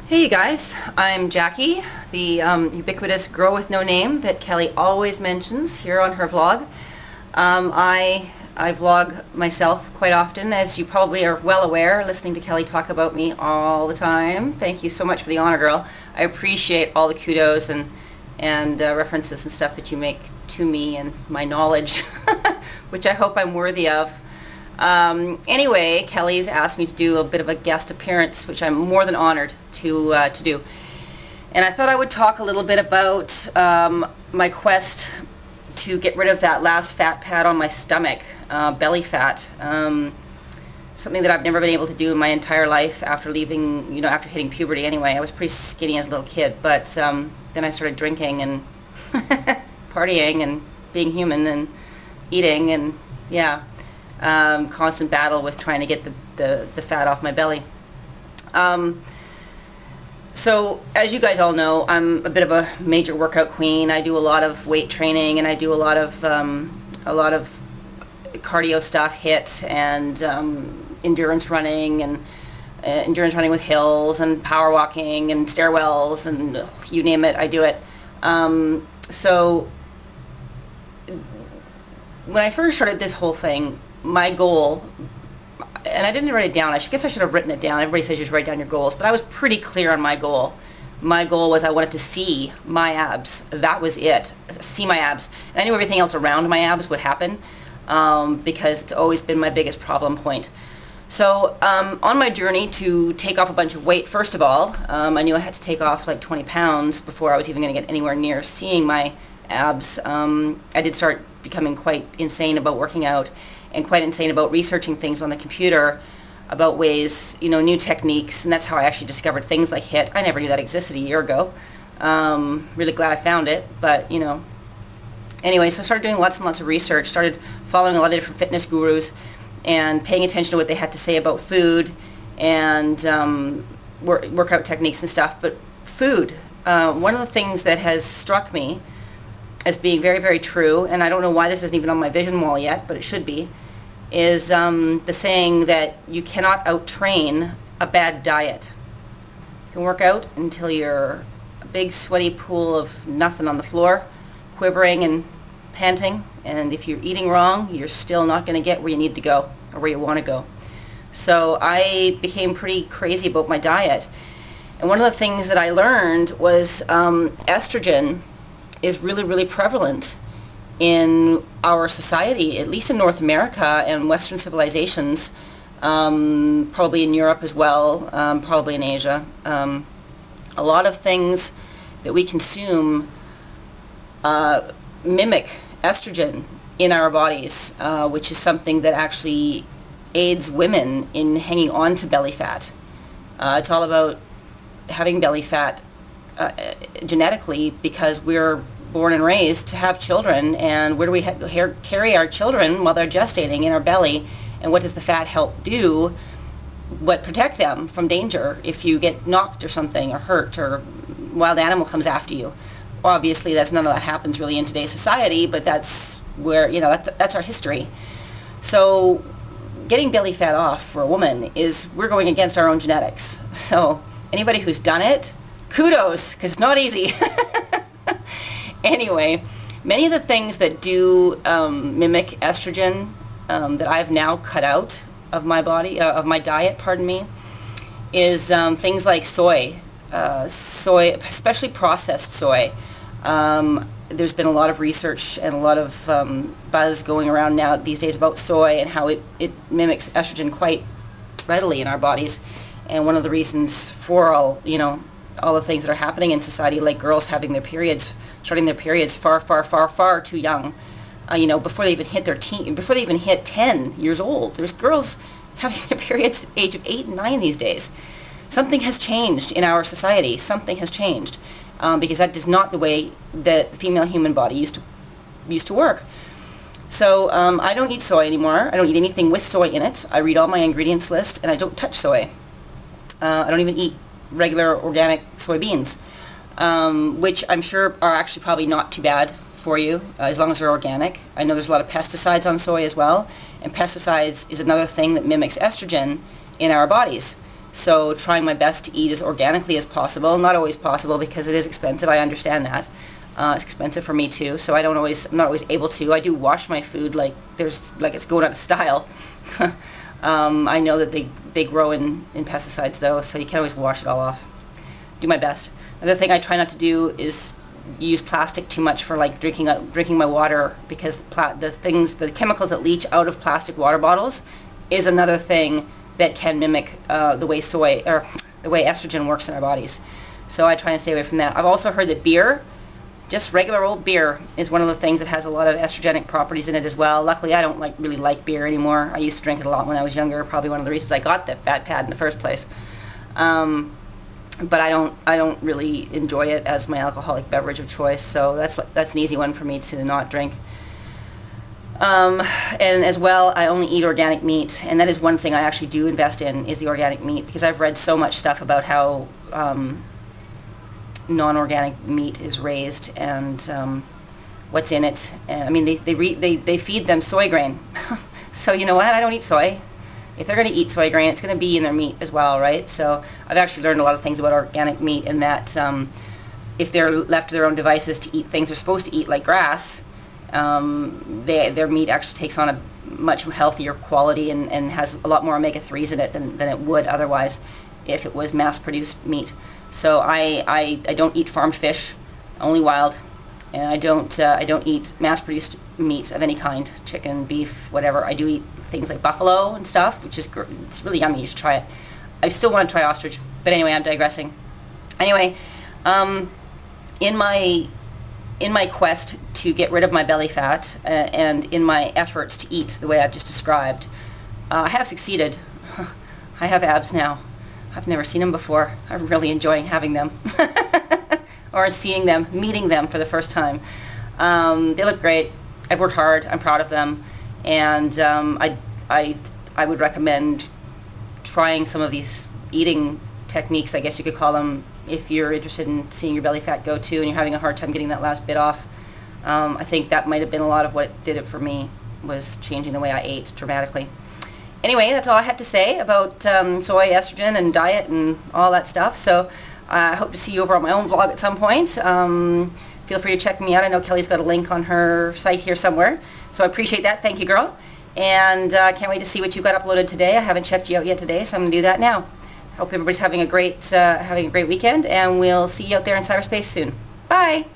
Hey you guys, I'm Jackie, the ubiquitous girl with no name that Kelly always mentions here on her vlog. I vlog myself quite often, as you probably are well aware, listening to Kelly talk about me all the time. Thank you so much for the honor, girl. I appreciate all the kudos and references and stuff that you make to me and my knowledge, which I hope I'm worthy of. Anyway, Kelly's asked me to do a bit of a guest appearance, which I'm more than honored to do. And I thought I would talk a little bit about my quest to get rid of that last fat pad on my stomach, belly fat. Something that I've never been able to do in my entire life after leaving, after hitting puberty anyway. I was pretty skinny as a little kid, but then I started drinking and partying and being human and eating and, yeah. Constant battle with trying to get the fat off my belly. So as you guys all know, I'm a bit of a major workout queen. I do a lot of weight training and I do a lot of cardio stuff, HIIT and endurance running and endurance running with hills and power walking and stairwells and you name it, I do it. So when I first started this whole thing, my goal, and I didn't write it down, I guess I should have written it down. Everybody says you should write down your goals, but I was pretty clear on my goal. My goal was I wanted to see my abs. That was it. See my abs. And I knew everything else around my abs would happen because it's always been my biggest problem point. So on my journey to take off a bunch of weight, first of all, I knew I had to take off like 20 pounds before I was even going to get anywhere near seeing my abs. I did start becoming quite insane about working out and quite insane about researching things on the computer about ways, new techniques, and that's how I actually discovered things like HIIT. I never knew that existed a year ago. Really glad I found it, but anyway, so I started doing lots and lots of research, started following a lot of different fitness gurus and paying attention to what they had to say about food and workout techniques and stuff. But food, one of the things that has struck me as being very, very true, and I don't know why this isn't even on my vision wall yet, but it should be, is the saying that you cannot out-train a bad diet. You can work out until you're a big sweaty pool of nothing on the floor, quivering and panting, and if you're eating wrong, you're still not going to get where you need to go or where you want to go. So I became pretty crazy about my diet, and one of the things that I learned was estrogen is really, really prevalent in our society, at least in North America and Western civilizations, probably in Europe as well, probably in Asia. A lot of things that we consume mimic estrogen in our bodies, which is something that actually aids women in hanging on to belly fat. It's all about having belly fat genetically because we're born and raised to have children, and where do we carry our children while they're gestating in our belly, and what does the fat help do? What protect them from danger if you get knocked or something or hurt or wild animal comes after you? Obviously none of that happens really in today's society, but that's where that's our history. So getting belly fat off for a woman is we're going against our own genetics. So anybody who's done it, kudos, because it's not easy. Anyway, many of the things that do mimic estrogen that I've now cut out of my body, of my diet, pardon me, is things like soy, especially processed soy. There's been a lot of research and a lot of buzz going around now these days about soy and how it mimics estrogen quite readily in our bodies. And one of the reasons for all the things that are happening in society, like girls having their periods, starting their periods far, far, far, far too young, before they even hit before they even hit 10 years old. There's girls having their periods at the age of 8 and 9 these days. Something has changed in our society. Something has changed because that is not the way that the female human body used to work. So I don't eat soy anymore. I don't eat anything with soy in it. I read all my ingredients list, and I don't touch soy. I don't even eat regular organic soybeans, which I'm sure are actually probably not too bad for you as long as they're organic. I know there's a lot of pesticides on soy as well, and pesticides is another thing that mimics estrogen in our bodies. So trying my best to eat as organically as possible. Not always possible because it is expensive. I understand that. It's expensive for me too, so I'm not always able to. I do wash my food like it's going out of style. I know that they grow in pesticides though, so you can't always wash it all off. Do my best. Another thing I try not to do is use plastic too much for like drinking my water, because the chemicals that leach out of plastic water bottles is another thing that can mimic the way estrogen works in our bodies. So I try to stay away from that. I've also heard that beer, just regular old beer, is one of the things that has a lot of estrogenic properties in it as well. Luckily, I don't really like beer anymore. I used to drink it a lot when I was younger. Probably one of the reasons I got that fat pad in the first place. But I don't really enjoy it as my alcoholic beverage of choice. So that's an easy one for me to not drink. And as well, I only eat organic meat, and that is one thing I actually do invest in, is the organic meat, because I've read so much stuff about how non-organic meat is raised and what's in it. And, I mean, they feed them soy grain. So you know what? I don't eat soy. If they're going to eat soy grain, it's going to be in their meat as well, right? So I've actually learned a lot of things about organic meat, in that if they're left to their own devices to eat things they're supposed to eat, like grass, their meat actually takes on a much healthier quality and has a lot more omega-3s in it than it would otherwise if it was mass-produced meat. So I don't eat farmed fish, only wild, and I don't eat mass-produced meat of any kind, chicken, beef, whatever. I do eat things like buffalo and stuff, which is it's really yummy. You should try it. I still want to try ostrich, but anyway, I'm digressing. Anyway, in my quest to get rid of my belly fat and in my efforts to eat the way I've just described, I have succeeded. I have abs now. I've never seen them before. I'm really enjoying having them. Or seeing them, meeting them for the first time. They look great. I've worked hard. I'm proud of them. And I would recommend trying some of these eating techniques, I guess you could call them, if you're interested in seeing your belly fat go to and you're having a hard time getting that last bit off. I think that might have been a lot of what did it for me, was changing the way I ate dramatically. Anyway, that's all I had to say about soy, estrogen, and diet and all that stuff. So I hope to see you over on my own vlog at some point. Feel free to check me out. I know Kelly's got a link on her site here somewhere. So I appreciate that. Thank you, girl. And can't wait to see what you got uploaded today. I haven't checked you out yet today, so I'm going to do that now. Hope everybody's having a great weekend, and we'll see you out there in cyberspace soon. Bye!